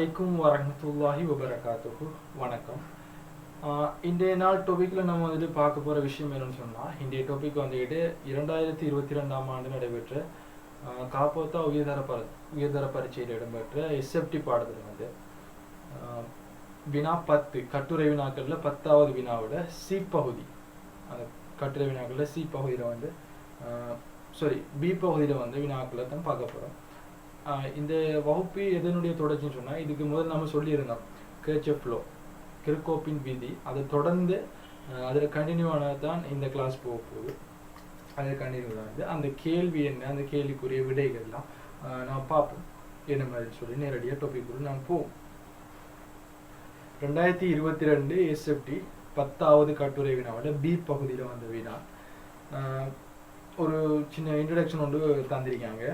அலைக்கும் வரஹ்மத்துல்லாஹி வபரகாத்துஹு. வணக்கம். இன்றைய நாள் டாபிக்ல நம்ம வந்துட்டு பார்க்க போகிற விஷயம் என்னன்னு சொன்னால், இன்றைய டாபிக் வந்துக்கிட்டு 2022ஆம் ஆண்டு நடைபெற்ற காப்போத்தா உயர்தர பரீட்சையில் இடம்பெற்ற எஸ்எஃப்டி பாடத்தில் வந்து வினா 10 கட்டுரை வினாக்களில் 10வது வினாவோட சி பகுதி, அந்த கட்டுரை வினாக்களில் சி பகுதியில் வந்து பி பகுதியில் வந்து வினாக்களை தான் பார்க்க போகிறோம். இந்த வகுப்பு எதனுடைய தொடர்ச்சின்னு சொன்னால், இதுக்கு முதல் நம்ம சொல்லியிருந்தோம் கிர்ச்சாஃப் லா, கிர்ச்சாஃப்பின் விதி. அதை தொடர்ந்து அதில் கண்டினியூவானது தான் இந்த கிளாஸ் போக போகுது. அதில் கண்டினியூ தான் வந்து அந்த கேள்வி என்ன, அந்த கேள்விக்குரிய விடைகள்லாம் நான் பார்ப்போம் என்ன மாதிரி சொல்லி நேரடியாக டாபிக்குள்ள நான் போவோம். 2022 எஸ்எஃப்டி 10வது கட்டுரை வினாவோட பி பகுதியில் வந்த வினா. ஒரு சின்ன இன்ட்ரடக்ஷன் ஒன்று தந்திருக்காங்க.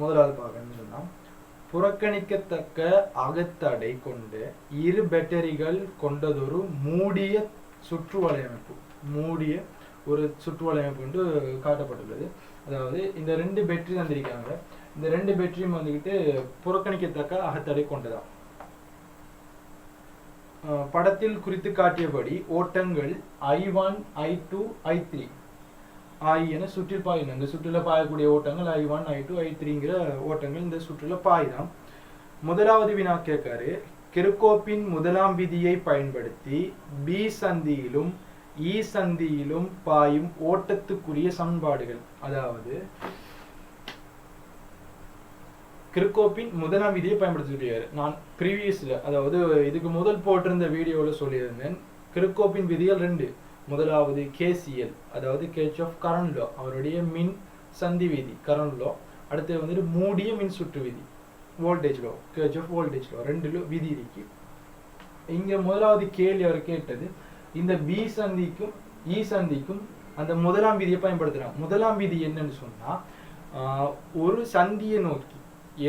முதலாவது பார்க்கணும்னு சொன்னால், புறக்கணிக்கத்தக்க அகத்தடை கொண்ட இரு பேட்டரிகள் கொண்டதொரு மூடிய சுற்று வலையமைப்பு, மூடிய ஒரு சுற்று வலையமைப்பு என்று காட்டப்பட்டுள்ளது. அதாவது இந்த 2 பேட்டரி தந்திருக்காங்க. இந்த 2 பேட்டரியும் வந்துக்கிட்டு புறக்கணிக்கத்தக்க அகத்தடை கொண்டதா. படத்தில் குறித்து காட்டியபடி ஓட்டங்கள் I1, I2, I3 என சுற்றில் பாயின. இந்த சுற்றில பாயக்கூடிய ஓட்டங்கள் I1, I2, I3ங்கிற ஓட்டங்கள் இந்த சுற்றில பாய்தான். முதலாவது வினா கேட்காரு, கிர்ச்சாஃப்பின் முதலாம் விதியை பயன்படுத்தி பி சந்தியிலும் இ சந்தியிலும் பாயும் ஓட்டத்துக்குரிய சமன்பாடுகள். அதாவது கிர்ச்சாஃப்பின் முதலாம் விதியை பயன்படுத்திருக்காரு. நான் ப்ரீவியஸ்ல, அதாவது இதுக்கு முதல் போட்டிருந்த வீடியோவில் சொல்லியிருந்தேன், கிர்ச்சாஃப்பின் விதிகள் 2. முதலாவது கேசிஎல், அதாவது கிர்ச்சாஃப் கரண்ட் லா, அவருடைய மின் சந்தி விதி கரண்ட் லா. அடுத்து வந்துட்டு மூடிய மின் சுற்று விதி, voltage law, Kirchhoff voltage law. 2 விதி இருக்கு. இங்க முதலாவது கேள்வி அவர் கேட்டது, இந்த பி சந்திக்கும் இ சந்திக்கும் அந்த முதலாம் விதியை பயன்படுத்துறாங்க. முதலாம் விதி என்னன்னு சொன்னா, ஒரு சந்தியை நோக்கி,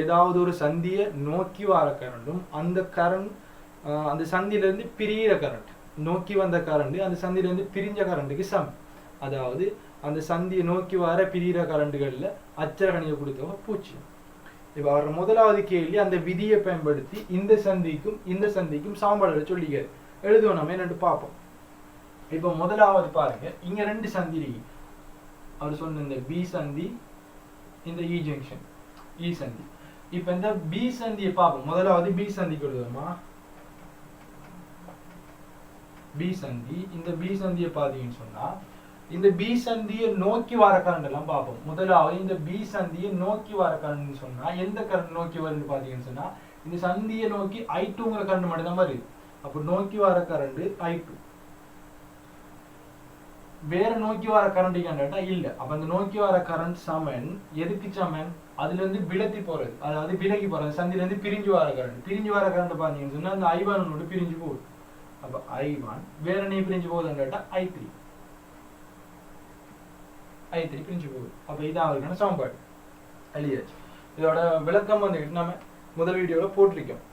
ஏதாவது ஒரு சந்தியை நோக்கி வர கரண்டும் அந்த கரண்ட் அந்த சந்தியிலிருந்து பிரியிற கரண்ட், நோக்கி வந்த கரண்ட் அந்த சந்தியிலிருந்து பிரிஞ்ச கரண்ட்டுக்கு சமம். அதாவது அந்த சந்தியை நோக்கி வர பிரிகிற கரண்ட்டுகளில் அச்சரகணியை கொடுத்தவங்க 0. இப்போ அவர் முதலாவது கேள்வி அந்த விதியை பயன்படுத்தி இந்த சந்திக்கும் சாம்பாடுகளை சொல்லிக்காரு. எழுதுவோம் நம்ம என்னட்டு பார்ப்போம். இப்போ முதலாவது பாருங்க, இங்க 2 சந்தி இருக்கு. அவர் சொன்ன இந்த பி சந்தி, இந்த இ ஜங்ஷன், இ சந்தி. இப்போ இந்த பி சந்தியை பார்ப்போம். முதலாவது பி சந்திக்கு எழுதுவோமா, பி சந்தி. இந்த பி சந்தியை பார்த்தீங்கன்னு சொன்னா, இந்த பி சந்தியை நோக்கி வர கரண்ட் எல்லாம் பார்ப்போம். முதலாவது இந்த பி சந்தியை நோக்கி வர கரண்ட் சொன்னா எந்த கரண்ட் நோக்கி வருன்னு பார்த்தீங்கன்னு சொன்னா, இந்த சந்தியை நோக்கி I2ங்கிற கரண்ட் மட்டும் தான் வருது. அப்போ நோக்கி வர கரண்ட் I2. வேற நோக்கி வர கரண்ட் கேட்டா இல்ல. அப்ப அந்த நோக்கி வர கரண்ட் சமன் எதுக்கு சமன்? அதுல இருந்து விலத்தி போறது, அதாவது விலகி போறது. சந்தில இருந்து பிரிஞ்சு வர கரண்ட் பாத்தீங்கன்னு சொன்னா அந்த I1 பிரிஞ்சு போகுது. அப்ப I1 வேற நீ பிரிஞ்சு போகுதுன்னு கேட்டா I3 பிரிஞ்சு போகுது. அப்ப இதான் அவருக்கான சமன்பாடு எழுதியாச்சு. இதோட விளக்கம் வந்து நம்ம முதல் வீடியோல போட்டிருக்கோம்.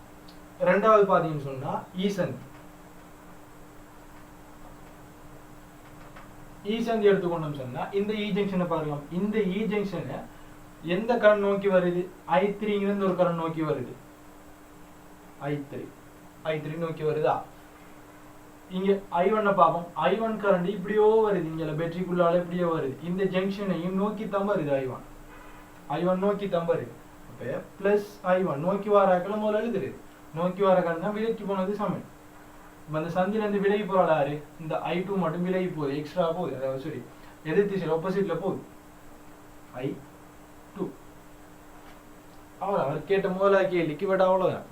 ரெண்டாவது பாத்தீங்கன்னு சொன்னா இ சந்தி எடுத்துக்கொண்டோம் சொன்னா, இந்த இ ஜங்ஷனை பாருங்க. இந்த இ ஜங்ஷனை எந்த கரண்ட் நோக்கி வருது? I3 ஒரு கரண்ட் நோக்கி வருது. I3 நோக்கி வருதா? இங்க I1 பார்ப்போம். I1 கரண்ட் இப்படியோ வருது, இங்க பேட்டரிக்குள்ளால இப்படியோ வருது. இந்த ஜங்ஷனையும் நோக்கி தான் வருது. I1 நோக்கி தான் வருது. அப்ப பிளஸ் I1 நோக்கி வராக்கள் முதல்ல எழுதுறது. நோக்கி வர கரண்ட் தான் விலகி போனது சமன். அந்த சந்தில இருந்து விலகி போறாள் யாரு? இந்த I2 மட்டும் விலகி போகுது, எக்ஸ்ட்ரா போகுது. அதாவது எதிர் திசையில் ஆப்போசிட்ல போகுது I2. அவர் கேட்ட முதலாக கேள்விக்கு விட அவ்வளவுதான்.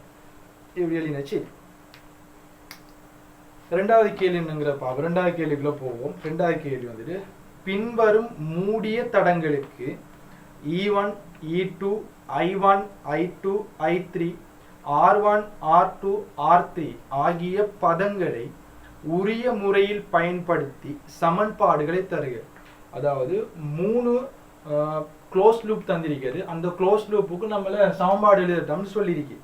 இப்படி எழுதினாச்சு. ரெண்டாவது கேள்வி என்னங்கிறப்ப ரெண்டாவது கேள்விக்குள்ள போவோம். ரெண்டாவது கேள்வி வந்துட்டு, பின்வரும் மூடிய தடங்களுக்கு E1, E2, I1, I2, I3, R1, R2, R3 ஆகிய பதங்களை உரிய முறையில் பயன்படுத்தி சமன்பாடுகளை தருக. அதாவது 3 க்ளோஸ் லூப் தந்திருக்கிறது. அந்த க்ளோஸ் லூப்புக்கு நம்மள சமன்பாடு எழுதட்டோம்னு சொல்லியிருக்கு.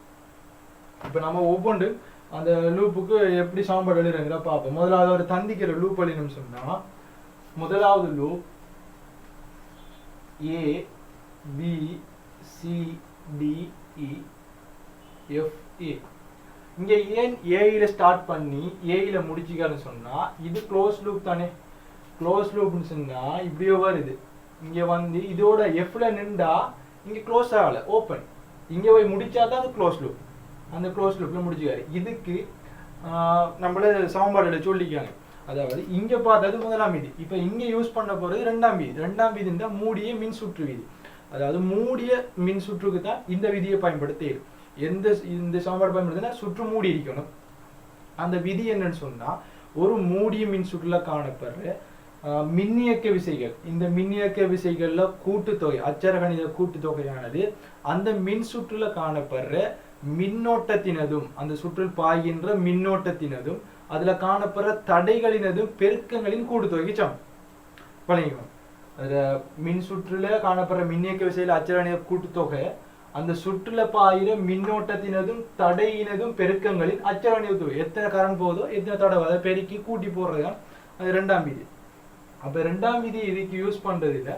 இப்போ நம்ம ஒவ்வொன்று அந்த லூப்புக்கு எப்படி சமன்பாடு எழுதுறங்கிற பார்ப்போம். முதலாவது ஒரு தந்திக்கிற லூப் எழுதணும்னு சொன்னா, முதலாவது loop A B C D E FA. இங்க ஏன் ஏல ஸ்டார்ட் பண்ணி ஏல முடிச்சிக்கான்னு சொன்னா இது க்ளோஸ் லூப் தானே. க்ளோஸ் லூப்னு சொன்னா இப்படியே வருது. இங்க வந்து இதோட Fல நின்றா இங்க க்ளோஸ் ஆகல, ஓப்பன். இங்க போய் முடிச்சா தான் அது க்ளோஸ் லூப். அந்த க்ளோஸ் லூப்ல முடிச்சுக்காரு. இதுக்கு நம்மள சமன்பாடுல சொல்லிக்காங்க. அதாவது இங்க பார்த்தது முதலாம் விதி. இப்ப இங்க யூஸ் பண்ண போறது ரெண்டாம் விதி. ரெண்டாம் விதின்னா மூடிய மின் சுற்று விதி. அதாவது மூடிய மின் சுற்றுக்கு தான் இந்த விதியை பயன்படுத்தி இந்த சமன்பாடு பயன்படுத்தினா சுற்று மூடி இருக்கணும். அந்த விதி என்னன்னு சொன்னா ஒரு மூடிய மின் சுற்றுல காணப்படுற மின்னியக்க விசைகள், இந்த மின்னியக்க விசைகள்ல கூட்டுத்தொகை, அச்சரகணித கூட்டுத்தொகையானது அந்த மின் சுற்றுல காணப்படுற மின்னோட்டத்தினதும், அந்த சுற்றில் பாய்கின்ற மின்னோட்டத்தினதும் அதுல காணப்படுற தடைகளினதும் பெருக்கங்களின் கூட்டுத்தொகைக்கு சமம். வழங்கிக்கணும். அதுல மின் சுற்றுல காணப்படுற மின்னியக்க விசையில அச்சரகணித கூட்டுத்தொகை அந்த சுற்றுல பாயிர மின்னோட்டத்தினதும் தடையினதும் பெருக்கங்களின் அச்சரகணித தொகை. எத்தனை கரண்ட் போதோ எத்தனை தடவை அதை பெருக்கி கூட்டி போடுறதுதான் அது ரெண்டாம் விதி. அப்ப ரெண்டாம் விதி இதுக்கு யூஸ் பண்றது இல்ல.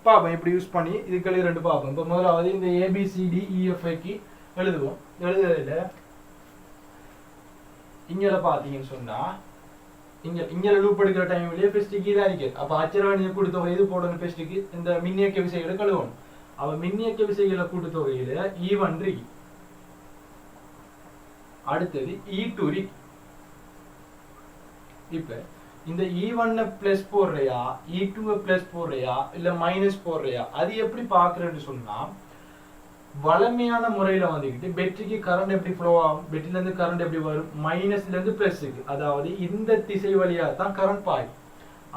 பாப்போம் எப்படி யூஸ் பண்ணி இதுக்கு ரெண்டு பார்ப்போம். இப்ப முதலாவது இந்த ABCDEFக்கு எழுதுவோம். எழுதுறதுல இங்க பாத்தீங்கன்னு சொன்னா இங்க லூப் எடுக்கிற டைம்லயே பெஸ்டிக்கு தான் இருக்கு. அப்ப அச்சரகணித கூட்டுத்தொகை இது போடணும். பெஸ்டிக்கு இந்த மின்னியக்க விசைகளை கழுவணும். அவ மின்னியக்க விசைகளை கூட்டுத்தொகையில E1 இருக்கு, அடுத்தது E2 இருக்கு. இப்ப இந்த E1 பிளஸ் போடுறியா E2 பிளஸ் போடுறியா இல்ல மைனஸ் போடுறியா அது எப்படி பாக்குறேன்னு சொன்னா வளமையான முறையில வந்துக்கிட்டு பேட்டரிக்கு கரண்ட் எப்படி ஃப்ளோ ஆகும், பேட்டரியில இருந்து கரண்ட் எப்படி வரும், மைனஸ்ல இருந்து பிளஸ்க்கு, அதாவது இந்த திசை வழியா தான் கரண்ட் பாயும்.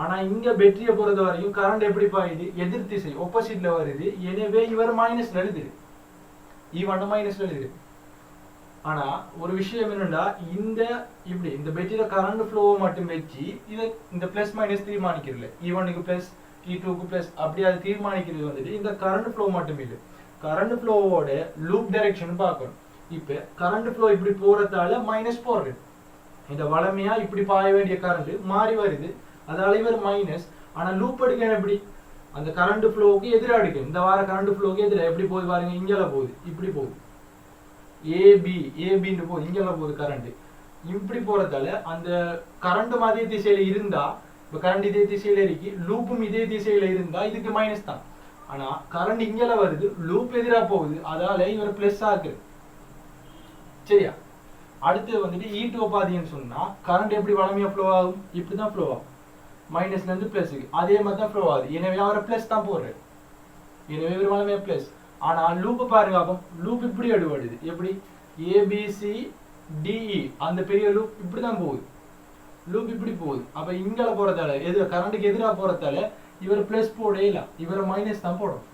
ஆனா இங்க பேட்டரியை பொறுத்த வரைக்கும் கரண்ட் எப்படி பாயுது, எதிர் திசை ஆப்போசிட்ல வருது. எனவே இவர் மைனஸ்ல எழுதுது, E1 மைனஸ்ல எழுதுது. ஆனா ஒரு விஷயம் என்னன்னா இந்த இப்படி இந்த பேட்டரியில கரண்ட் ஃப்ளோவை மட்டும் வச்சு இதை இந்த பிளஸ் மைனஸ் தீர்மானிக்கிறது. E1க்கு பிளஸ் E2க்கு பிளஸ் அப்படி அது தீர்மானிக்கிறது வந்துட்டு இந்த கரண்ட் ஃப்ளோ மட்டும் இல்லை, கரண்ட் ஃப்ளோவோட லூப் டைரக்ஷன் பார்க்கணும். இப்ப கரண்ட் ஃப்ளோ இப்படி போறதால மைனஸ் போடுறது, இந்த வளமையா இப்படி பாய வேண்டிய கரண்ட் மாறி வருது, அதால இவர் மைனஸ். ஆனா லூப் எடுக்கணும் எப்படி, அந்த கரண்ட் ஃப்ளோவுக்கு எதிராக எடுக்கணும். இந்த வார கரண்ட் ஃப்ளோவுக்கு எதிராக எப்படி போகுது பாருங்க, இங்கெல்லாம் போகுது, இப்படி போகுது, ஏபின்னு போகுது, இங்கெல்லாம் போகுது கரண்ட். இப்படி போறதால அந்த கரண்ட் அதே திசையில இருந்தா, இப்ப கரண்ட் இதே திசையில இருக்கு, லூப்பும் இதே திசையில இருந்தா இதுக்கு மைனஸ் தான். ஆனா கரண்ட் இங்கெல்லாம் வருது, லூப் எதிரா போகுது, அதால இவர் பிளஸ் ஆகுது. சரியா? அடுத்து வந்துட்டு E2 பாத்தீங்கன்னு சொன்னா கரண்ட் எப்படி வளமையா ஃப்ளோ ஆகும், இப்படிதான் ஃப்ளோ ஆகும், மைனஸ்ல இருந்து பிளஸ்க்கு அதே மாதிரி தான் ஃப்ளோ ஆகுது. எனவே அவரை பிளஸ் தான் போடுறாரு, எனவே இவர் வளமையா பிளஸ். ஆனா லூப் பாருங்க, அப்போ லூப் இப்படி எடுபடுது, எப்படி ABCDE அந்த பெரிய லூப் இப்படிதான் போகுது, லூப் இப்படி போகுது. அப்ப இங்கல போறதால எது கரண்ட்டுக்கு எதிராக போறதால இவர் பிளஸ் போடவே இல்லை, இவரை மைனஸ் தான் போடும்.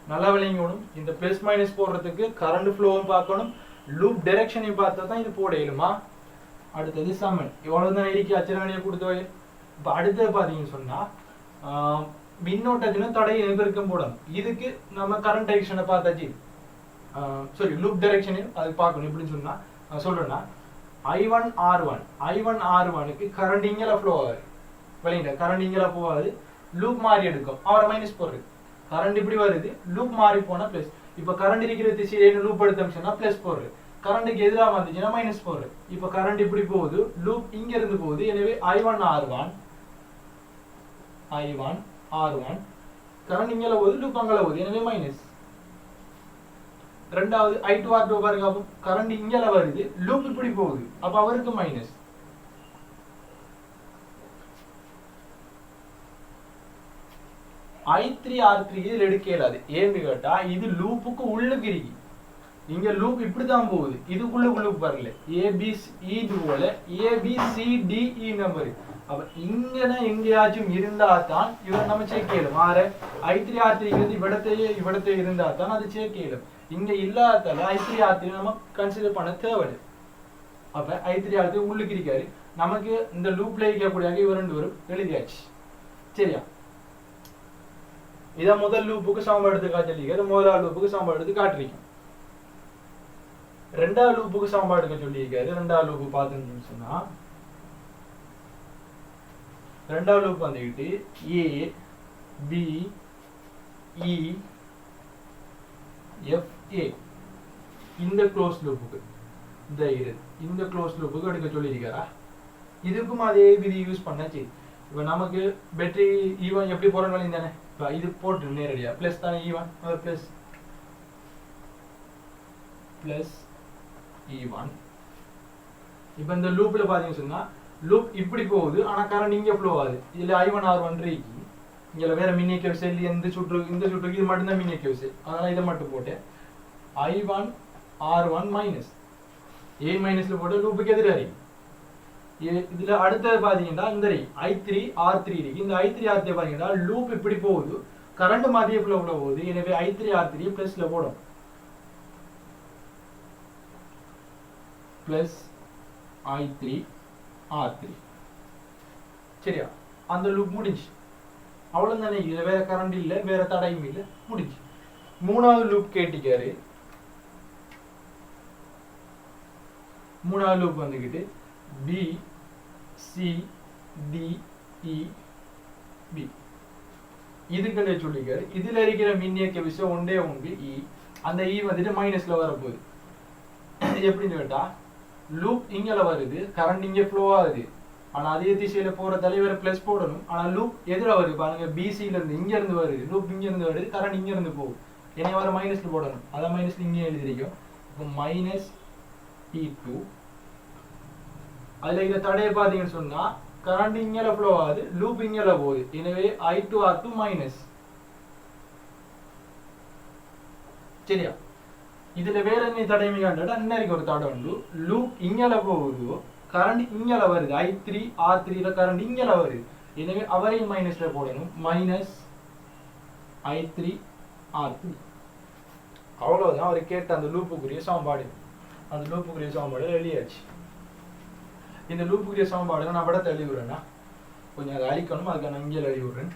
நல்லா விளங்கணும். இந்த பிளஸ் மைனஸ் போடுறதுக்கு கரண்ட் ஃப்ளோவும் பார்க்கணும், லூப் டைரக்ஷனையும் பார்த்தா தான் இது போட இயலுமா. அடுத்தது சமன், இவ்வளவுதான் இருக்கு அச்சரகணித கூட்டுத்தொகை. இப்ப அடுத்தது பாத்தீங்கன்னு சொன்னா மின்னோட்டத்தினும் தடை பெருக்கம் போடணும். இதுக்கு நம்ம கரண்ட் டைரக்ஷனை பார்த்தாச்சு, சாரி லூப் டைரக்ஷனையும் அது பார்க்கணும். எப்படின்னு சொன்னா சொல்றேன்னா I1R1க்கு கரண்ட் இங்கெல்லாம் ஃப்ளோ ஆகுது, விளங்கிட்ட கரண்ட் இங்கெல்லாம் போகாது, லூப் மாறி எடுக்கும், அவரை மைனஸ் போடுறது. கரண்ட் இப்படி வருது, லூப் மாறி போனா பிளஸ். இப்ப கரண்ட் இருக்கிற திசையில லூப் எடுத்தோம்னா பிளஸ் போடுறது, கரண்ட்டுக்கு எதிராக வந்துச்சுன்னா மைனஸ் போடுறது. இப்ப கரண்ட் இப்படி போகுது, லூப் இங்க இருந்து போகுது, எனவே I1R1 கரண்ட் இங்கெல்லாம் போகுது, லூப் அங்கல போகுது, எனவே மைனஸ். ரெண்டாவது I2R2 பாருங்க, அப்போ கரண்ட் இங்கெல்லாம் வருது, லூப் இப்படி போகுது, அப்ப அவருக்கு மைனஸ். I3R3 இதுல எடுக்க இயலாது. ஏன்னு கேட்டா இது லூப்புக்கு உள்ளுக்கு இருக்கு, இங்க லூப் இப்படிதான் போகுது, இதுக்குள்ள வரல. இது போல ABCDE நம்பர். அப்ப இங்கதான் எங்கேயாச்சும் இருந்தா தான் இவர் நம்ம செக் செய்யலாம். I3R3 இவிடத்தை இருந்தா தான் அது செக் செய்யலாம். இங்க இல்லாதால I3R3 நம்ம கன்சிடர் பண்ண தேவையில்லை. அப்ப I3R3 உள்ளுக்கு இருக்காரு, நமக்கு இந்த லூப்ல இருக்கக்கூடிய இவர் ரெண்டு வரும் எழுதியாச்சு. சரியா? இதான் முதல் லூப்புக்கு சமன்பாடு எடுத்து காட்டிருக்க, முதலாவது லூப்புக்கு சமன்பாடு எடுத்து காட்டிருக்கோம். ரெண்டாவது லூப்புக்கு சமன்பாடு எடுக்க சொல்லியிருக்காரு. ரெண்டாவது லூப்பு பார்த்தீங்கன்னு சொன்னா ரெண்டாவது லூப் வந்துக்கிட்டு ABEFA இந்த க்ளோஸ் லூப்புக்கு இந்த க்ளோஸ் லூப்புக்கு எடுக்க சொல்லியிருக்காரா. இதுக்கும் அதே விதி யூஸ் பண்ணாச்சு. இப்போ நமக்கு பேட்டரி ஈவன் எப்படி போறோம் தானே, இப்போ இது போட்டு நேரடியா பிளஸ் தானே ஈவன் பிளஸ் ஈவன். இப்போ இந்த லூப்ல பாத்தீங்கன்னு சொன்னா லூப் இப்படி போகுது, ஆனா கரண்ட் இங்க ஃப்ளோ ஆகுது. இதுல I1 R1 இருக்கு, இங்க வேற மின்னியக்க விசை இல்லை. இந்த சுற்றுக்கு இது மட்டும் தான் மின்னியக்க விசை, அதனால இதை மட்டும் போட்டேன். I1 R1 மைனஸ் A மைனஸ்ல போட்டு லூப்புக்கு எதிராக இதுல அடுத்தது பாத்தீங்கன்னா இந்த I3 R3 இருக்கு. இந்த I3 R3 பாத்தீங்கன்னா லூப் இப்படி போகுது, கரண்ட் மாதிரியே ஃப்ளோ போகுது. எனவே I3 R3 பிளஸ்ல போடும், பிளஸ் I3 R3. சரியா, அந்த லூப் முடிஞ்சு. அவ்வளவுதானே, இதுல வேற கரண்ட் இல்ல, வேற தடையும் இல்ல, முடிஞ்சு. மூணாவது லூப் கேட்டிக்காரு. மூணாவது லூப் வந்துகிட்டு B C D E B இதுக்குள்ளே சொல்லிக்காரு. இதுல இருக்கிற மின்னியக்க விசை ஒன்றே ஒன்று E. அந்த E வந்துட்டு மைனஸ்ல வரப்போகுது. எப்படின்னு கேட்டா லூப் இங்கல வருது, கரண்ட் இங்க ஃப்ளோ ஆகுது, ஆனா அதே திசையில போற தலைவரை பிளஸ் போடணும். ஆனா லூப் எதிர வருது பாருங்க, பிசில இருந்து இங்க இருந்து வருது, லூப் இங்க இருந்து வருது, கரண்ட் இங்க இருந்து போகுது. என்ன வர மைனஸ்ல போடணும், அதான் மைனஸ்ல இங்கே எழுதிருக்கோம். இப்போ மைனஸ் E2. அதுல இத தடைய பாத்தீங்கன்னு சொன்னா கரண்ட் இங்கல ஃப்ளோ ஆகுது, லூப் இங்கல போகுது. எனவே I2 R2 மைனஸ். சரியா, இதுல வேற என்ன தடைமை கண்டா இன்னைக்கு ஒரு தடை உண்டு. லூப் இங்கல போகுது, கரண்ட் இங்கல வருது. I3 R3 ல கரண்ட் இங்கல வருது. எனவே அவரையும் மைனஸ்ல போடணும், மைனஸ் I3 R3. அவ்வளவுதான் அவர் கேட்ட அந்த லூப்புக்குரிய சமன்பாடு. அந்த லூப்புக்குரிய சமன்பாடு எழுதியாச்சு. இந்த லூப்புக்குரிய சமன்பாடு நான் படத்தை எழுதி விடுறேன்னா கொஞ்சம் அதை அழிக்கணும், அதுக்கு நான் இங்கே எழுதி விடுறேன்.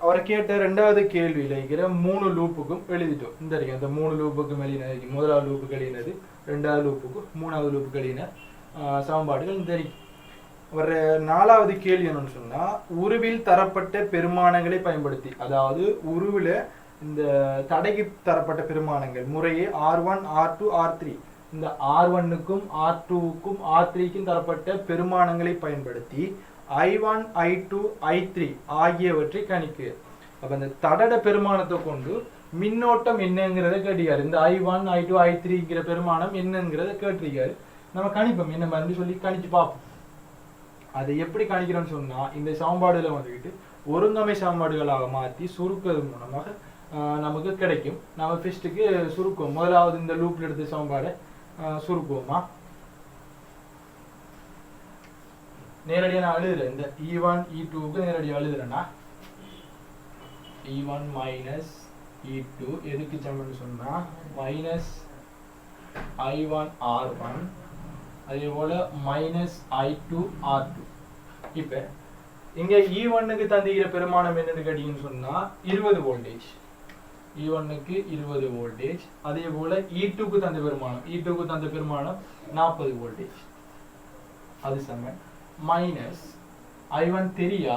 அவரை கேட்ட ரெண்டாவது கேள்வியில இருக்கிற 3 லூப்புக்கும் எழுதிட்டோம். இந்த இருக்கு அந்த 3 லூப்புக்கும் எழுதினது, முதலாவது லூப்புக்கு எழுதினது, ரெண்டாவது லூப்புக்கும் மூணாவது லூப்புக்கு எழுதின சமன்பாடுகள் இந்த இருக்கு. வர நாலாவது கேள்வி என்னன்னு சொன்னா, உருவில் தரப்பட்ட பெருமானங்களை பயன்படுத்தி, அதாவது உருவில இந்த தடைக்கு தரப்பட்ட பெருமானங்கள் முறையே R1 R2 R3, இந்த R1க்கும் R2க்கும் R3க்கும் தரப்பட்ட பெருமானங்களை பயன்படுத்தி I1 I2 I3 ஆகியவற்றை கணிக்கு. அப்ப இந்த தடட பெருமானத்தை கொண்டு மின்னோட்டம் என்னங்கிறத கேட்டிருக்காரு. இந்த I1 I2 I3ங்கிற பெருமானம் என்னங்கிறத கேட்டிருக்காரு. நம்ம கணிப்போம், என்ன மாதிரி சொல்லி கணிச்சு பார்ப்போம். அதை எப்படி கணிக்கிறோம்னு சொன்னா, இந்த சமன்பாடுல வந்துக்கிட்டு ஒருங்கமை சமன்பாடுகளாக மாற்றி சுருக்கிறது மூலமாக நமக்கு கிடைக்கும். நம்ம ஃபர்ஸ்ட்டுக்கு சுருக்குவோம். முதலாவது இந்த லூப்ல எடுத்த சமன்பாடை சுருக்குவோமா. நேரடியாக நான் எழுதுறேன். இந்த E1 E2க்கு நேரடியாக எழுதுறேன்னா E1 மைனஸ் E2 எதுக்கு சமம்னு சொன்னா மைனஸ் I1 R1, அதே போல மைனஸ் I2 R2. இப்ப இங்க E1க்கு தந்திக்கிற பெருமானம் என்னன்னு கேட்டீங்கன்னு சொன்னா 20 வோல்டேஜ். E1க்கு 20 வோல்டேஜ். அதே போல E2க்கு தந்த பெருமானம் 40 வோல்டேஜ். அது சமம் மைனஸ் I1 தெரியா,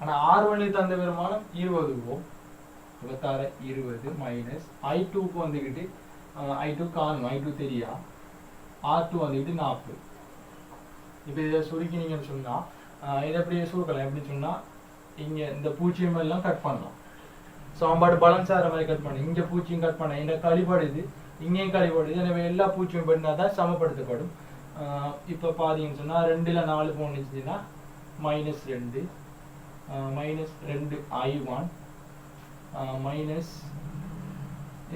ஆனா R1க்கு தந்த பெருமானம் 20 ஓம், 20 மைனஸ் I2க்கு வந்துக்கிட்டு I2 காணும், I2 தெரியா, R2 வந்துக்கிட்டு 40. இப்போ இதை சுருக்கினீங்கன்னு சொன்னா இதை அப்படியே சுருக்கலாம். எப்படின்னு சொன்னா இங்க இந்த பூச்சியம் எல்லாம் கட் பண்ணலாம், சமன்பாடு பேலன்ஸ் ஆகிற மாதிரி கட் பண்ண, இங்க பூச்சியும் கட் பண்ண, இந்த கழிப்படைது இங்கேயும் கழிவுபடுது. எனவே எல்லா பூஜ்ஜியம் பண்ணால் தான் சமப்படுத்தப்படும். இப்போ பார்த்தீங்கன்னு சொன்னால் 2ல் 4 போனுச்சுன்னா -2 -2 I1 மைனஸ்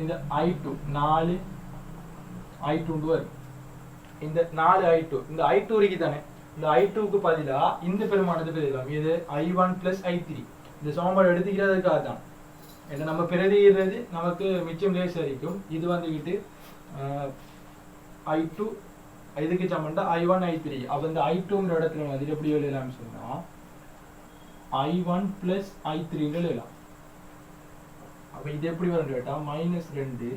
இந்த I2 4 I2 வரும். இந்த 4 I2 இந்த I2 இருக்கு தானே, இந்த I2க்கு பதிலா இந்த பெருமானத்தை பெருக்கலாம். இது I1 + I3. இந்த சமன்பாடு எடுத்துக்கிறதுக்காக தான். ஏன்னா நம்ம பிரதியிடுறது நமக்கு மிச்சம் லேஸ் வரைக்கும். இது வந்துக்கிட்டு I2 இதுக்கு சமண்டா I1 I3. அப்போ இந்த I2ங்கிற இடத்துல வந்து எப்படி எழுதலாம்னு சொன்னா I1 + I3 எழுதலாம். அப்போ இது எப்படி வரும் கேட்டா -2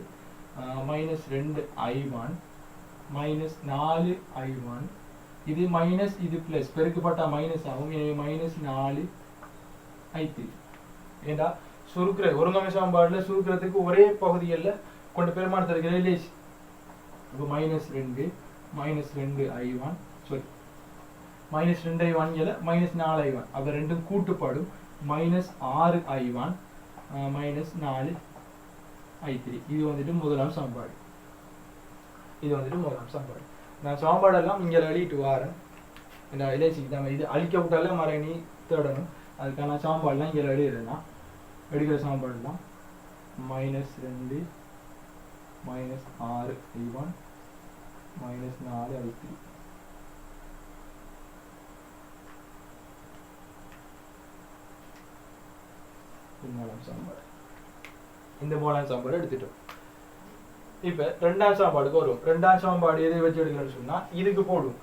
-2 I1 -4 I1 இது மைனஸ் இது பிளஸ் பெருக்கப்பட்டா மைனஸ் ஆகும். எனவே -4 I3. ஏண்டா சுருக்குற ஒருங்கமை சமன்பாடுல சுருக்குறதுக்கு ஒரே பகுதிகளில் கொண்டு பெருமானத்தை இருக்கிற ரிலேஷன். இப்போ -2 I1 சாரி -2 I1 இல்ல -4 I1. அப்ப ரெண்டும் கூட்டுப்படும். -6 I1 -4 I3. இது வந்துட்டு முதலாம் சமன்பாடு. நான் சமன்பாடெல்லாம் இங்கே எழுதிட்டு வரேன். இந்த இலேசிக்கு தான் இது அழிக்க விட்டாலே மறைநீ தேடணும். அதுக்கான சமன்பாடுலாம் இங்கே எழுதிடலாம். எடுக்கிற சமன்பாடுலாம் -2 -6 I1 -4 I3. இந்த மூணாம் சமன்பாடு எடுத்துட்டோம். இப்ப ரெண்டாம் சமன்பாடுக்கு வரும். ரெண்டாம் சமன்பாடு எதை வச்சு எடுக்கணும்னு சொன்னா இதுக்கு போடும்.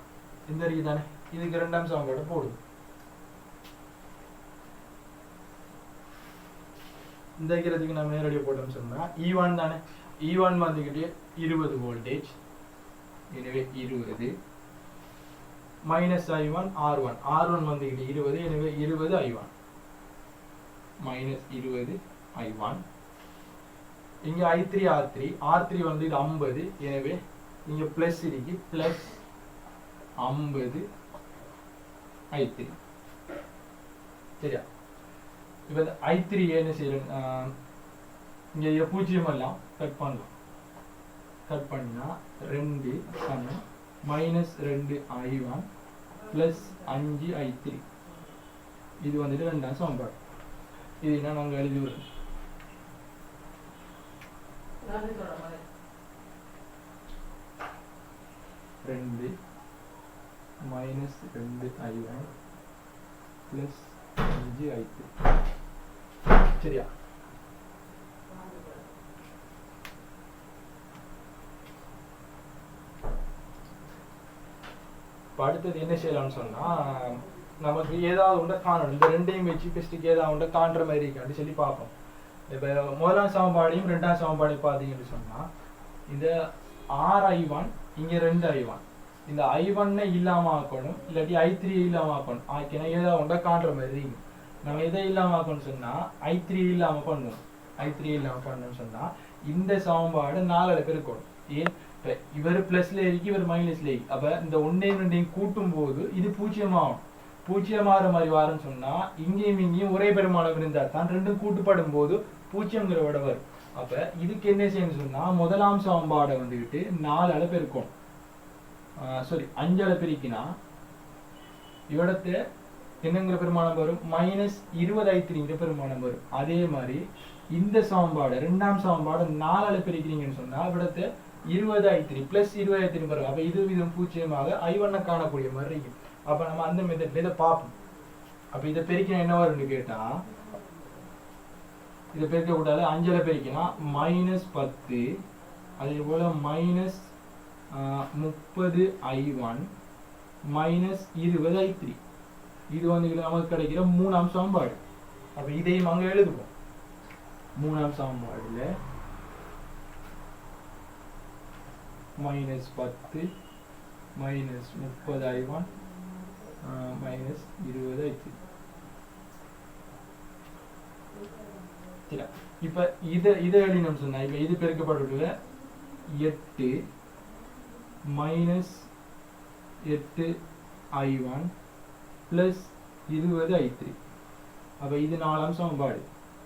இந்த இருக்கு தானே, இதுக்கு ரெண்டாம் சமன்பாடு போடும். இந்த இருக்கிறதுக்கு நம்ம நேரடியாக போட்டோம்னு சொன்னா E1 தானே, E1 வந்துக்கிட்டு 20 வோல்டேஜ். எனவே 20 -I1 R1 வந்துக்கிட்டு 20. எனவே 20 I1 -20 I1. இங்க I3 R3 வந்து 50. எனவே இங்க பிளஸ் இருக்கு, பிளஸ் 50 I3. சரியா? இப்ப I3 என்ன செய்யணும், இங்க பூஜ்ஜியம் எல்லாம் கட் பண்ணலாம். கட் பண்ணா 2 சமம் -2 I1 + 5 I3. இது வந்துட்டு ரெண்டாம் சமன்பாடு. இது என்ன நாங்கள் எழுதி விடுறோம். 2 -2 I1 + 5 I3. சரியா? அடுத்தது என்ன செய்யலாம்னு சொன்னா நமக்கு ஏதாவது ஒன்றை காணணும். இந்த ரெண்டையும் வச்சு பெஸ்ட்டுக்கு ஏதாவது ஒன்றை காண்ற மாதிரி இருக்கான்னு சொல்லி பார்ப்போம். இப்போ முதலாம் சமன்பாடையும் ரெண்டாம் சமன்பாடையும் பார்த்தீங்கன்னு சொன்னா இந்த I1 இங்க 2 I1 இந்த I1 இல்லாம ஆக்கணும், இல்லாட்டி I3 இல்லாம ஆக்கணும். ஆக்கினா ஏதாவது ஒன்றை காண்ற மாதிரி இருக்கும். நம்ம எதை இல்லாம ஆக்கணும்னு சொன்னா I3 இல்லாம பண்ணணும். I3 இல்லாம பண்ணணும்னு சொன்னா இந்த சமன்பாடு 4 பெருக்கணும். ஏன் இவர் பிளஸ்ல இருக்கு, இவர் மைனஸ்ல இருக்கு. அப்ப இந்த 1 2 கூட்டும் போது இது பூஜ்ஜியமாகும். பூஜ்ஜியமாகிற மாதிரி வாரன்னு சொன்னா இங்கேயும் இங்கேயும் ஒரே பெருமானம் இருந்தா தான் ரெண்டும் கூட்டுப்படும் போது பூஜ்ஜியம்ங்கிற விட வரும். அப்ப இதுக்கு என்ன செய்யணும்னு சொன்னா முதலாம் சமன்பாடை வந்துக்கிட்டு 4 பெருக்கணும். சாரி 5 பெருக்கினா இவடத்தை என்னங்கிற பெருமானம் வரும், -20 I3ங்கிற பெருமானம் வரும். அதே மாதிரி இந்த சமன்பாடு ரெண்டாம் சமன்பாடு 4 பெருக்கிறீங்கன்னு சொன்னா இவடத்தை 20 I3 + 20 I3 வரும். அப்ப இது விதம் பூஜ்ஜியமாக I1 காணக்கூடிய மாதிரி இருக்கும். அப்ப நம்ம அந்த மெத்தட்ல இதை பார்ப்போம். அப்ப இதை பெருக்கினா என்ன வரும்னு கேட்டா இதை பெருக்க கூடாது. 5 பெருக்கினா -10, அதே போல -30 I1 -20 I3. இது வந்து நமக்கு கிடைக்கிற மூணாம் சமன்பாடு. அப்ப இதையும் அங்க எழுதுவோம். மூணாம் சமன்பாடுல -10 -30 I1 -20 I3. இப்ப இதை எழுதினோம்னு சொன்னா இப்ப இது பெருக்கப்பட்டுள்ள 8 -8 I1 + 20 I3. அப்ப இது நாலாம் சமன்பாடு.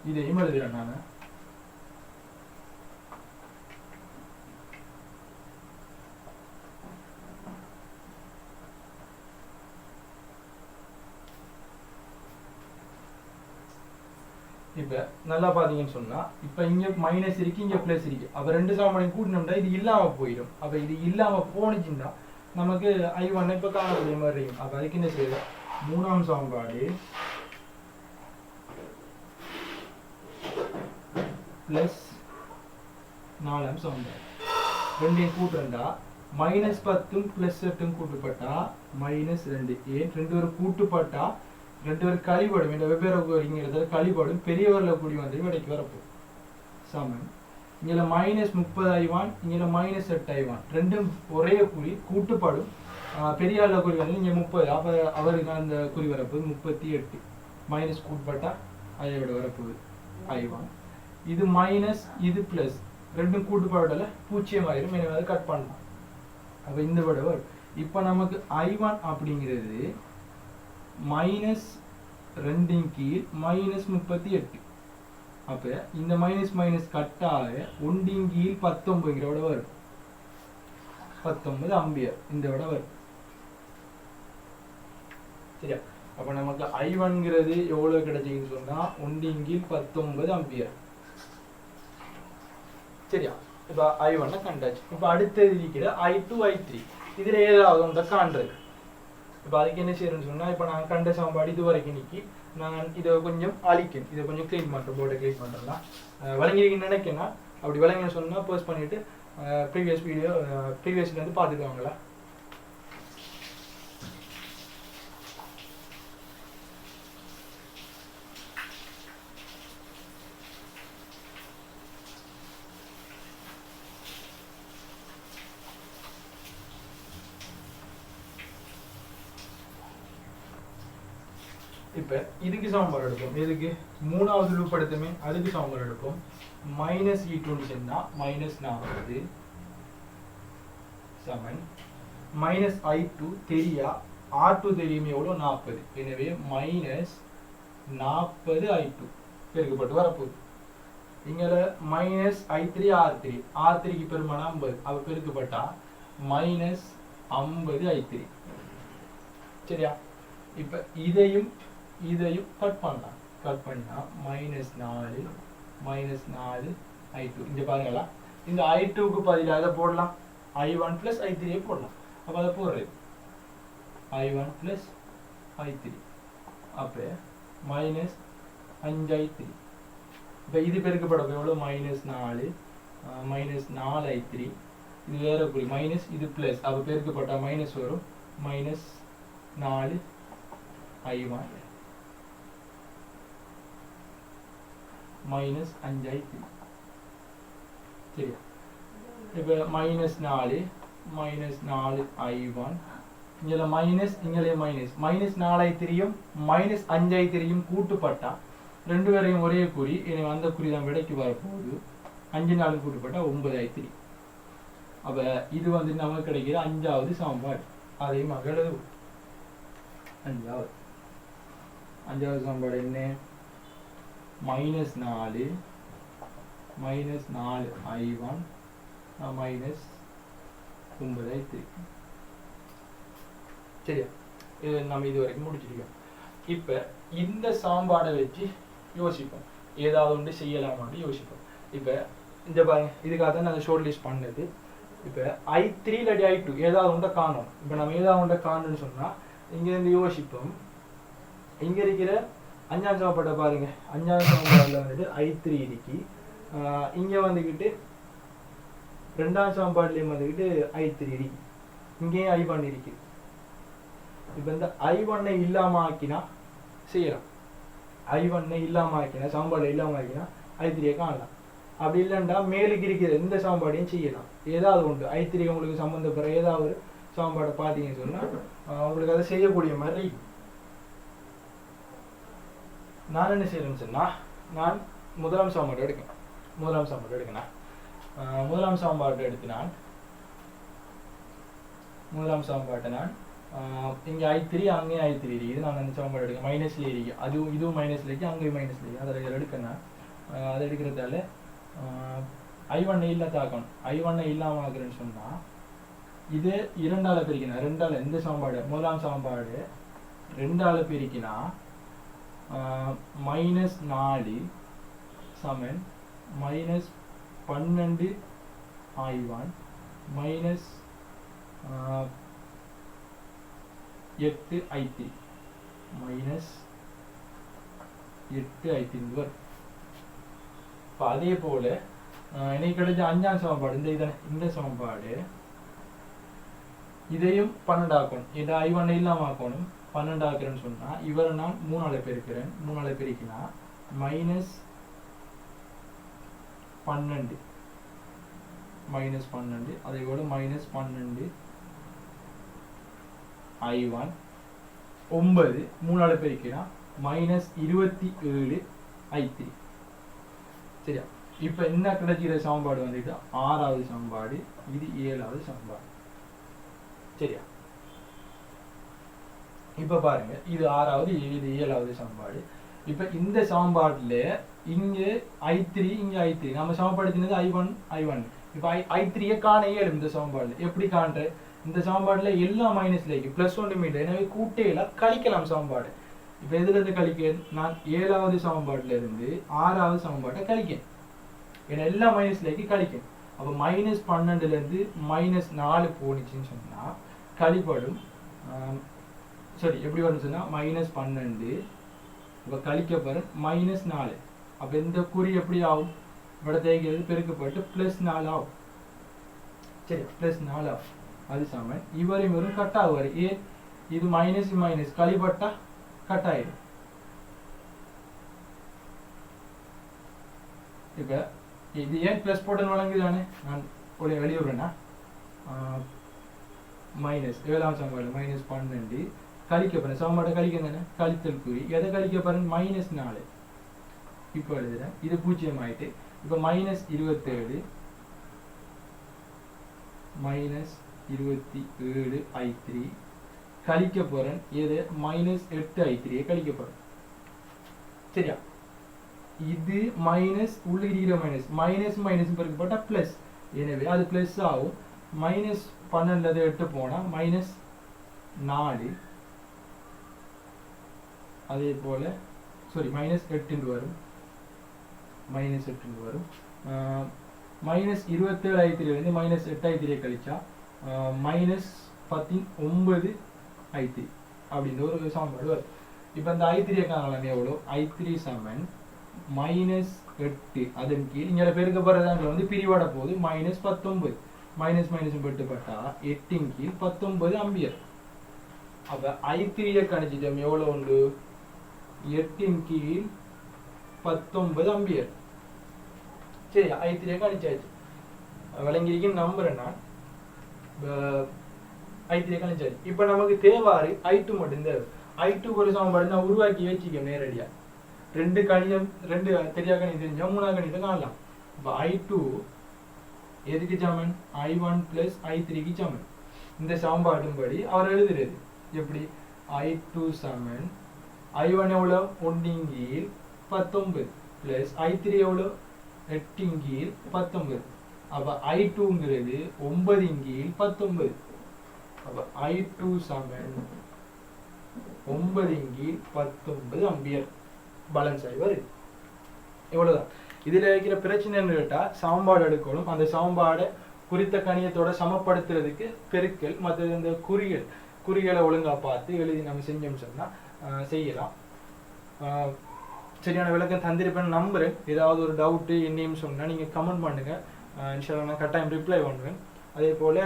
இதையும் எழுதுறேன் நான். இப்போ நல்லா பார்த்தீங்கன்னு சொன்னால் இப்போ இங்கே மைனஸ் இருக்கு, இங்கே ப்ளஸ் இருக்கு. அப்போ ரெண்டு சமன்பாடையும் கூட்டினோம்னா இது இல்லாமல் போயிடும். அப்போ இது இல்லாமல் போனிச்சுன்னா நமக்கு I1 இப்போ காணக்கூடிய மாதிரி இருக்கும். அப்போ அதுக்கு என்ன செய்யுது, மூணாம் சமன்பாடு ப்ளஸ் நாலாம் சமன்பாடு ரெண்டையும் கூட்டுறா -10 + 8 கூட்டுப்பட்டா -2. ஏன் ரெண்டு பேரும் கூட்டுப்பட்டா ரெண்டு பேரும் கழிபடும். இந்த வெவ்வேறு கழிபடும். பெரியவரில் கூடி வந்து விடைக்கு வரப்போம். சமன் இங்கே -30I1 இங்கே -8I1 ரெண்டும் ஒரே குறி கூட்டுப்படும். பெரிய ஆளில் குறி வந்து இங்கே 30. அப்போ அவருக்கு அந்த குறி வரப்போகுது 38. மைனஸ் கூட்டுப்பட்டா அதை விட வரப்போகுது I1. இது மைனஸ் இது ப்ளஸ் ரெண்டும் கூட்டுப்பாடல 0 ஆயிரும். எனவே அதை கட் பண்ணலாம். அப்போ இந்த விட வரும். இப்போ நமக்கு I1 அப்படிங்கிறது -2 கீழ் -38. அப்போ இந்த மைனஸ் மைனஸ் கட்டாக 1 கீழ் 19 விட வரும். 19 ஆம்பியர் இந்த விட வரும். சரியா? அப்போ நமக்கு I1ங்கிறது எவ்வளவு கிடைச்சின்னு சொன்னா 1 கீழ் 19 ஆம்பியர். சரியா? இப்போ I1 கண்டாச்சு. இப்போ அடுத்தது இருக்கிற I2 I3 இதுல ஏதாவது ஒன்றை காண்றது. இப்போ அதுக்கு என்ன செய்யறேன்னு சொன்னா இப்போ நான் கண்ட சமன்பாடு இது வரைக்கும் நிக்கி நான் இதை கொஞ்சம் அழிக்கணும். இதை கொஞ்சம் க்ளீன் பண்ணுறேன். போர்டை க்ளீன் பண்ணுறேன்னா வழங்கிருக்கீங்கன்னு நினைக்கிறேன்னா அப்படி வழங்கின சொன்னால் போஸ்ட் பண்ணிட்டு ப்ரீவியஸ்லேருந்து பார்த்துட்டு வாங்களா. இப்போ இதுக்கு சமன்பாடு எடுப்போம். இதுக்கு மூணாவது லூப் எடுத்துமே அதுக்கு சமன்பாடு எடுப்போம். -E20 சொன்னா -40 சமன் -I2 தெரியா R2 தெரியும் எவ்வளோ 40. எனவே -40I2 பெருக்கப்பட்டு வரப்போகுது. இங்கே -I3 R3 R3க்கு பெருமானம் 50. அவ பெருக்கப்பட்டா -50I3. சரியா? இப்போ இதையும் கட் பண்ணலாம். கட் பண்ணா -4 I2. இங்க பாருங்களா, இந்த I2க்கு பதிலாக அதை போடலாம். I1 + I3 போடலாம். அப்போ அதை போடுறது I1 + I3. அப்போ -5I3. இப்போ இது பெருக்கப்பட எவ்வளோ -4I3. இது வேற குறி மைனஸ் இது ப்ளஸ். அப்போ பெருக்கப்பட்டா மைனஸ் வரும். -4I1 -5I3. சரியா? இப்போ -4 -4I1 இங்கே மைனஸ் இங்கே -4I3யும் -5I3யும் கூட்டுப்பட்டா ரெண்டு பேரையும் ஒரே குறி. எனவே அந்த குறி தான் விடைக்கு வரப்போகுது. 5 4 கூட்டுப்பட்டா 9I3. அப்போ இது வந்து நமக்கு கிடைக்கிற 5வது சமன்பாடு. அதையும் எழுதுவோம். 5வது சமன்பாடு என்ன? -4 -4I1 -9I3. சரியா? இது நம்ம இது வரைக்கும் முடிச்சிருக்கோம். இப்போ இந்த சமன்பாடை வச்சு யோசிப்போம். ஏதாவது ஒன்று செய்யலாமான்னு யோசிப்போம். இப்போ இந்த பாருங்க, இதுக்காக தான் நான் ஷோர்ட் லிஸ்ட் பண்ணது. இப்போ I3 இல்லாட்டி I2 ஏதாவது ஒன்றை காணும். இப்போ நம்ம ஏதாவது ஒன்றை காணுன்னு சொன்னால் இங்கேருந்து யோசிப்போம். இங்கே இருக்கிற 5ஆம் சமன்பாட்டை பாருங்க. 5ஆம் சமன்பாட்டில் வந்துட்டு I3 இருக்கு. இங்கே வந்துக்கிட்டு 2ஆம் சமன்பாட்டிலையும் வந்துக்கிட்டு I3 இருக்கு. இங்கேயும் I1 இருக்கு. இப்போ இந்த I1 இல்லாமல் ஆக்கினா செய்யலாம். I1 இல்லாமல் ஆக்கினா சமன்பாடு இல்லாமல் ஆக்கினா I3 காணலாம். அப்படி இல்லைன்னா மேலுக்கு இருக்கிற இந்த சமன்பாடையும் செய்யலாம். ஏதாவது உண்டு I3 உங்களுக்கு சம்மந்தப்படுற ஏதாவது ஒரு சமன்பாடை பார்த்தீங்கன்னு சொன்னால் உங்களுக்கு அதை செய்யக்கூடிய மாதிரி. நான் என்ன செய்யறேன்னு சொன்னால் நான் முதலாம் சமன்பாடு எடுக்கணும். முதலாம் சமன்பாடு எடுத்து நான் முதலாம் சமன்பாட்டை நான் இங்கே I3 அங்கே I3 இருக்குது. நான் அந்த சமன்பாடு எடுக்கேன். மைனஸ்ல இருக்கு. இதுவும் மைனஸ்ல இருக்கு, அங்கேயும் மைனஸ்ல இருக்கு. அதில் எடுக்கணும். அதை எடுக்கிறதால I1 இல்லை தாக்கணும். I1 இல்லாமல் ஆக்குறேன்னு சொன்னால் இது 2ஆல பிரிக்கணும். 2ஆல இந்த சமன்பாடு முதலாம் சமன்பாடு 2ஆல பிரிக்கினா -4 சமன் minus 12 I1 minus 8 I3 minus 8 I3 வரும். இப்போ அதே போல எனக்கு கிடைச்ச 5ஆம் சமன்பாடு இந்த சமன்பாடு இதையும் 12 ஆக்கணும். இந்த I1 இல்லாம ஆக்கணும். 12 ஆக்குறேன்னு சொன்னா இவரை நான் 3ஆல பெருக்கிறேன். 3ஆல பெருக்கினா மைனஸ் 12 அதே போல மைனஸ் 12 I1 9 3ஆல பெருக்கினா மைனஸ் 27 I3. சரியா? இப்ப என்ன கிடைக்கிற சமன்பாடு வந்துட்டு 6வது சமன்பாடு, இது 7வது சமன்பாடு. சரியா? இப்ப பாருங்க, இது 6வது, இது 7வது சமன்பாடு. இப்ப இந்த சமன்பாடுல இங்க I3 இங்க I3 நம்ம சமப்படுத்தினது I1. இப்ப I3 காண இயலும் இந்த சமன்பாடுல. எப்படி காண்ற? இந்த சமன்பாடுல எல்லா மைனஸ்ல இருக்கு, பிளஸ் ஒன்றும் இல்லை. எனவே கூட்டையில கழிக்கலாம் சமன்பாடு. இப்ப எதுல இருந்து கழிக்க? நான் 7வது சமன்பாடுல இருந்து 6வது சமன்பாட்டை கழிக்கேன். ஏன்னா எல்லா மைனஸ்ல இருக்கு கழிக்கும். அப்ப மைனஸ் 12ல இருந்து மைனஸ் 4 போனிச்சுன்னு சொன்னா கழிப்படும். சரி, எப்படி வரும்னு சொன்னா மைனஸ் 12 இப்ப கழிக்கப்படும் மைனஸ் 4. அப்ப இந்த குறி எப்படி ஆகும்? விடத்தைகிறது பெருக்கப்பட்டு பிளஸ் 4 ஆகும். சரி, பிளஸ் 4 ஆகும். அது சமன் இவரும் கட் ஆகுவார். ஏன்? இது மைனஸ் மைனஸ் கழிப்பட்டா கட் ஆயிடும். இப்ப இது ஏன் பிளஸ் போட்டன் வழங்குதானே, நான் வெளியிடுறேன்னா மைனஸ் 7ஆம் சமன்பாடு மைனஸ் 12 கழிக்கப்படும் சமன்பாட்டை கழிக்க கழித்தல் குறி எதை கழிக்கப்படும்? மைனஸ் 4. இப்போ எழுதுறேன், இது 0 ஆயிட்டு. இப்போ மைனஸ் 27 மைனஸ் 27 I3 கழிக்க போறேன். எது? மைனஸ் 8 I3 கழிக்க போறேன். சரியா? இது மைனஸ் உள்ள இருக்கிற மைனஸ் மைனஸ் பெருக்கப்பட்டா பிளஸ். எனவே அது பிளஸ் ஆகும். மைனஸ் 12 8 போனா மைனஸ் 4. அதே போல மைனஸ் 8 வரும். மைனஸ் 8 வரும். மைனஸ் 27 I3 இருந்து மைனஸ் 8 I3 கழிச்சா மைனஸ் 19 I3 அப்படின்ற ஒரு சமன்பாடு வரும். இப்போ இந்த I3 காணலாம் எவ்வளோ? I3 சமன் மைனஸ் 8 அதன் கீழ் இங்கே பெருக்கப்படுறதாங்க வந்து பிரிவாட போகுது மைனஸ் 19. மைனஸ் மைனஸ் பெட்டுப்பட்டா 8 கீழ் 19 அம்பியர். அப்ப I3 கணிச்சிட்டோம் எவ்வளோ உண்டு? 8 கீழ் 19 அம்பியர். சரி, I3 கணிச்சாச்சு. விளங்கிருக்கும் நம்புறேன் நான். I3 கணிச்சாச்சு. இப்ப நமக்கு தேவாறு I2 மட்டும் தேவை. I2 ஒரு சமன்பாடு நான் உருவாக்கி வச்சுக்க நேரடியா. 2 கணிதம் 2 தெரியா கணிதம் தெரிஞ்சா 3ஆம் கணிதம் காணலாம். இப்ப I2 எதுக்கு சமன்? I1 பிளஸ் I3க்கு சமன். இந்த சமன்பாட்டின் படி அவர் எழுதுறது எப்படி? I2 சமன் I1 எவ்வளோ? 1 கீழ் 19 பிளஸ் I3 எவ்வளோ? 8 கீழ் 19. அப்ப I2ங்கிறது 9 கீழ் 19. அப்ப I2 சமன் 9 கீழ் 19 அம்பியர் பேலன்ஸ் ஆகி வருது. இவ்வளவுதான். இதுல இருக்கிற பிரச்சனைன்னு கேட்டா சமன்பாடு எடுக்கணும். அந்த சமன்பாடை குறித்த கணியத்தோட சமப்படுத்துறதுக்கு பெருக்கல் மற்ற இந்த குறிகளை ஒழுங்கா பார்த்து எழுதி நம்ம செஞ்சோம்னு சொன்னா செய்யலாம். சரியான விளக்கம் தந்திருப்பேன்னு நம்புறேன். ஏதாவது ஒரு டவுட்டு என்னையும் சொன்னா நீங்க கமெண்ட் பண்ணுங்க. இன்ஷால்லா நான் கட்டாயம் ரிப்ளை பண்ணுவேன். அதே போல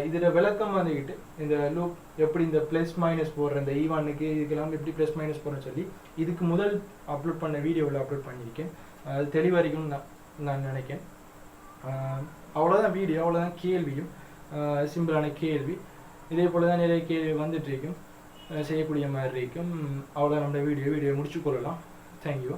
இதுல விளக்கம் வந்துக்கிட்டு இந்த லூப் எப்படி இந்த பிளஸ் மைனஸ் போடுற இந்த E1க்கு இதுக்கெல்லாம் எப்படி பிளஸ் மைனஸ் போடுறேன்னு சொல்லி இதுக்கு முதல் அப்லோட் பண்ண வீடியோவில் அப்லோட் பண்ணியிருக்கேன். அது தெளிவரைக்கும் நான் நினைக்கிறேன். அவ்வளோதான் வீடியோ, அவ்வளோதான் கேள்வியும். சிம்பிளான கேள்வி. இதே போல தான் நிறைய கேள்வி வந்துட்டு இருக்கும், செய்யக்கூடிய மாதிரி இருக்கும். அவ்வளோதான் நம்ம வீடியோ முடிச்சு கொள்ளலாம். தேங்க்யூ.